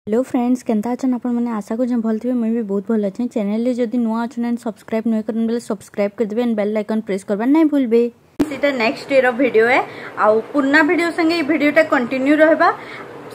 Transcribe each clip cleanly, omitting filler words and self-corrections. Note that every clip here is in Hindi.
हेलो फ्रेंड्स केंता अछन आपण माने आशा को भल थे मुझे भी बहुत भल अच्छे चैनल जदि नुआ अच्छन एंड सब्सक्राइब नुए करन बेले सब्सक्राइब कर देबे एंड बेल आइकन प्रेस करबा नहीं भूलबे। सीटा नेक्स्ट डे रो वीडियो है आउ पुन्ना वीडियो संगे वीडियोटा कंटिन्यू रहबा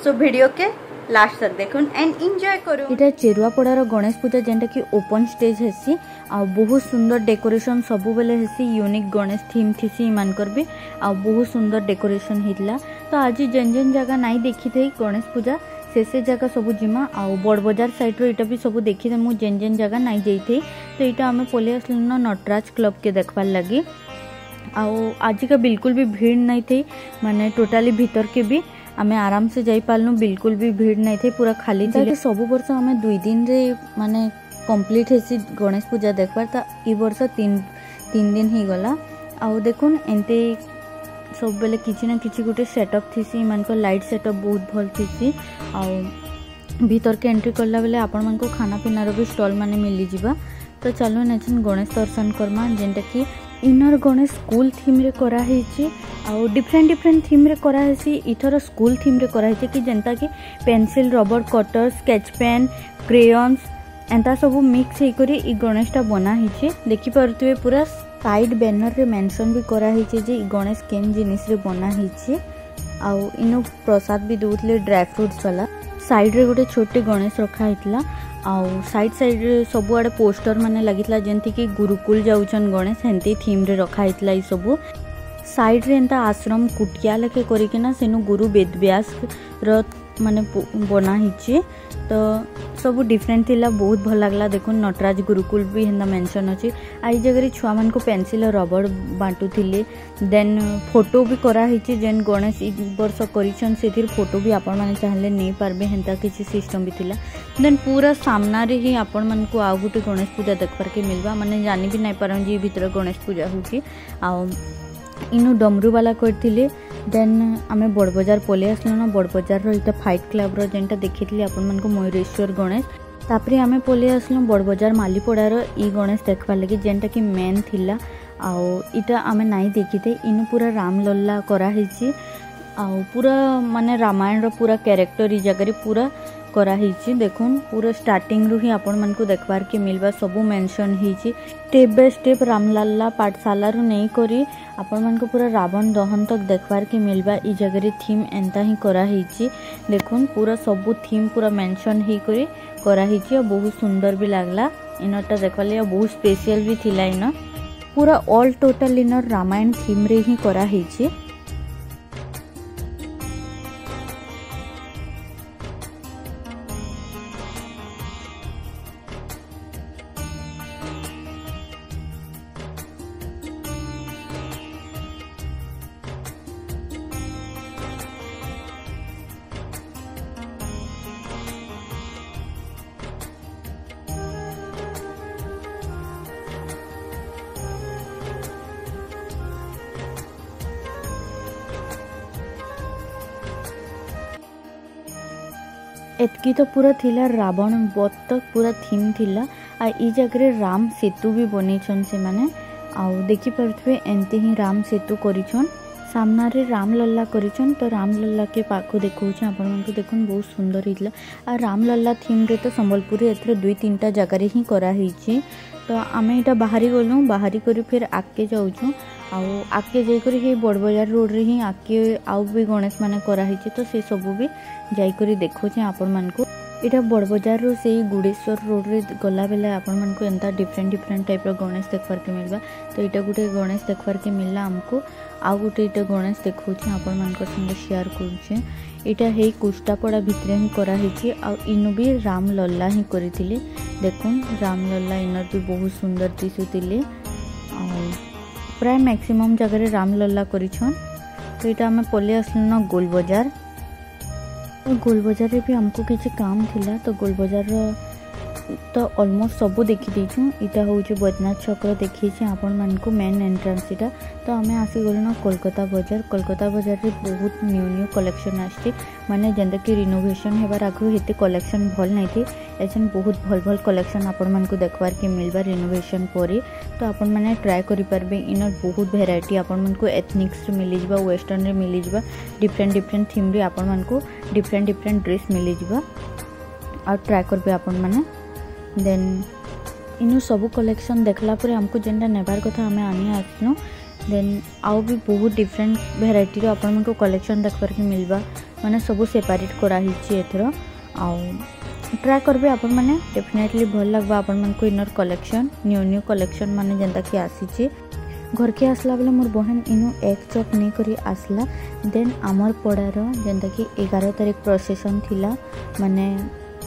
सो वीडियो के लास्ट तक देखुन एंड एंजॉय करू। इटा चेरुआपड़ार गणेश पूजा जेंटा कि ओपन स्टेज हेसी आ बहुत सुंदर डेकोरेशन सबु बेले हेसी यूनिक गणेश थीम थीसी मानकर भी आ बहुत सुंदर डेकोरेशन हितला। तो आज जेन जेन जगह नहीं देखी थे गणेश पूजा से जगह सब जिमा आउ बड़ बजार साइड रो भी सब देखी मु जेन जेन जगह नहीं जाइए तो यहाँ आम पलि आसलु नटराज क्लब के देखबार लगी। आउ आज का बिल्कुल भी भीड़ नहीं थी माने टोटाली भीतर के भी आम आराम से जाई पालनु बिल्कुल भी भीड़ नहीं थी पूरा खाली थी। सब वर्ष आम 2 दिन रे माने कंप्लीट हेसी गणेश पूजा देखबार ता ई वर्ष 3 दिन ही गला। आउ देखुन एंते सब बेले किसी ना किसी गोटे सेटअप थीसी मान को लाइट सेटअप बहुत भल थीसी आउ भीतर के एंट्री करला बेले आपण मान को खाना पीना रो भी स्टॉल माने मिली जिबा। तो चलो नेचन गणेश दर्शन करमा जेंटा कि इनर गणेश स्कूल थीम रे करा हेची आउ डिफरेंट थीम रे करा हेसी। इथर स्कूल थीम रे करा हेची कि जेंटा कि pencil rubber cutter sketch pen crayons एंता सब मिक्स हे करी ई गणेशटा बना हेची। देखि परतुवे पूरा साइड बैनर रे मेंशन भी करा हेची जे गणेश केन जिनिस रे बना हेची आउ इनो प्रसाद भी दोतले ड्राई फ्रूट्स वाला। साइड रे गोटे छोटे गणेश रखा हेतला आउ साइड रे सब आड़े पोस्टर माने लागितला जेंति कि गुरुकुल जाउचन गणेश हेंती थीम रे रखा हेतला। ई सब साइड रे एंता आश्रम कुटिया लेके करिकिना सेनु गुरु वेदव्यास र माने बना हिची। तो सब डिफरेंट थिला बहुत भल लागला। देखो नटराज गुरुकुल भी हेंदा मेंशन अछि। आई जगह छुआ मान को पेंसिल और रबर बांटू थिले देन फोटो भी करा हिची जेन गणेश ई वर्ष करिछन सेथिर फोटो भी आपण माने चाहले नै पारबे हेंता किछि सिस्टम भी थिला। देन पूरा सामना रे ही आपण मान को आ गुटे गणेश पूजा देखबार के मिलबा माने जानि भी नै पारन जे भीतर गणेश पूजा होची। आ इनु डमरू वाला करथिले देन आमे बड़ बाजार पले आसलु ना बड़ बाजार रो इटा फाइट क्लब रो जेंटा देखितली आपण मन को मयूरेश्वर गणेश तापरे आमे पले आसलु बड़ बाजार मालीपड़ा रो ई गणेश देखबा लगी जेंटा कि मेन थिला आउ इटा आमे नाही देखिते इनु पूरा राम लल्ला करा हेची आउ पूरा माने रामायण रो पूरा कैरेक्टर ई जगह रे पूरा करा हिची। देखुन पूरा स्टार्टिंग रु ही आपण मन को देखबार के मिलबा सबु मेंशन हिची स्टेप बाय स्टेप रामलल्ला पाठशाला रु नहीं करी आपण मन को पूरा रावण दहन तक देखबार के मिलबा। ई जगह रे थीम एंता ही करा हिची। देखुन पूरा सबु थीम पूरा मेंशन ही करी करा हिची और बहुत सुंदर भी लागला। इनटा देखले बहुत स्पेशल भी थिला इन पूरा ऑल टोटल इन रामायण थीम रे ही करा हिची। एतकी तो पूरा थिला रावण बध तक पूरा थीम थिला आ ई जगह राम सेतु भी बनेछन से माने आउ देखि परथवे एंते ही राम सेतु करिछन सामना रे राम लल्ला करिछन। तो राम लल्ला के पाखो देखौछ आपण मन को देखुन बहुत सुंदर हितला आ राम लल्ला थीम रे तो संबलपुर एथरे 2-3टा जगह रे ही करा हिची। तो आमे एटा बाहरी गलु बाहरी करी फिर आके जाउछु आउ आके जाई करी हे बड़ बाजार रोड रे ही आके आउ भी गणेश माने करा हिची। तो से सब भी जाई करी देखौछ आपण मन को इटा बड़ बाजार रो से गुडेश्वर रोड रे गला बेले आपण मन को एंता डिफरेंट टाइप रो गणेश देखबार के मिलबा। तो इटा गुटे गणेश देखबार के मिलला हमको आ गुटे इटा गणेश देखौछ आपण मन को संगे शेयर करूछे। इटा हे कुष्टापड़ा भितरे ही करा हिची आ इनु भी राम लल्ला ही करिथिले। देखुन राम लल्ला इनर भी बहुत सुंदर दिसुतिले आ प्राय मैक्सिमम जगह रे राम लल्ला करिछन। तो इटा हमें पले आसलु ना गोल बाजार गोल बाजार रे भी हमको किसी काम थिला। तो गोल बाजार तो ऑलमोस्ट सबू देखी देछु। इटा होउछ बैद्यनाथ छक्र देखी आपण मन को मेन एंट्रेंस इटा। तो आमे आसी गलो ना कोलकाता बाजार रे बहुत न्यू कलेक्शन आछी माने जेंदा कि रिनोवेशन हेबार आगु हेते कलेक्शन भल नै थी एछन बहुत भल कलेक्शन आपण मन को देखबार के मिलबा रिनोवेशन परे। तो आपण माने ट्राई करि परबे इनर बहुत वेराइटी आपण मन को एथनिक्स मिली जिबा वेस्टर्न रे मिली जिबा डिफरेंट थीम रे आपण मन को डिफरेंट ड्रेस मिली जिबा। और ट्राए करबे आपण माने। देन इनु सब कलेक्शन देखला पर हमको जेनटा नेबार कथा हमें आनी आसनु। देन आउ भी बहुत डिफरेंट वेराइटी रो आपण को कलेक्शन देखबार के मिलबा माने सब सेपरेट करा हिची एथरो। आउ ट्राए करबे आपण माने डेफिनेटली भल लगबा आपण मन को इनर कलेक्शन न्यू कलेक्शन माने जेंता कि आसीची। घर के आसला बेले मोर बहन इनु एक चक नहीं करी आसला। देन आमर पड़ार जेंता कि 11 तारिख प्रोसेसन थिला माने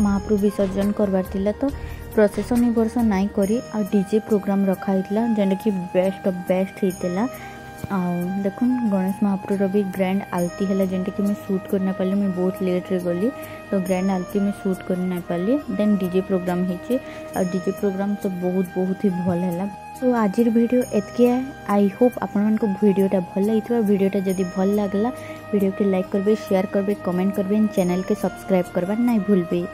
महाप्रभु विसर्जन करवार थिला। तो प्रोसेसन ए वर्ष नाई करी आ डीजे प्रोग्राम रखा हितला जेंटा कि बेस्ट ऑफ बेस्ट हितला। देखुन गणेश महाप्रभु भी ग्रैंड आलती है जेनटा कि मैं शूट करना पाली, मैं बहुत लेट रे गली तो ग्रैंड आलती में शूट करना पाली। देन डीजे प्रोग्राम होची और डीजे प्रोग्राम तो बहुत ही भल है। तो आज वीडियो एतके है। आई होप आपण को वीडियोटा भल लगी। वीडियोटा जदि भल लगला वीडियो के लाइक करबे, शेयर करबे, कमेंट करबे, चैनल के सब्सक्राइब करबा नहीं भूलबे।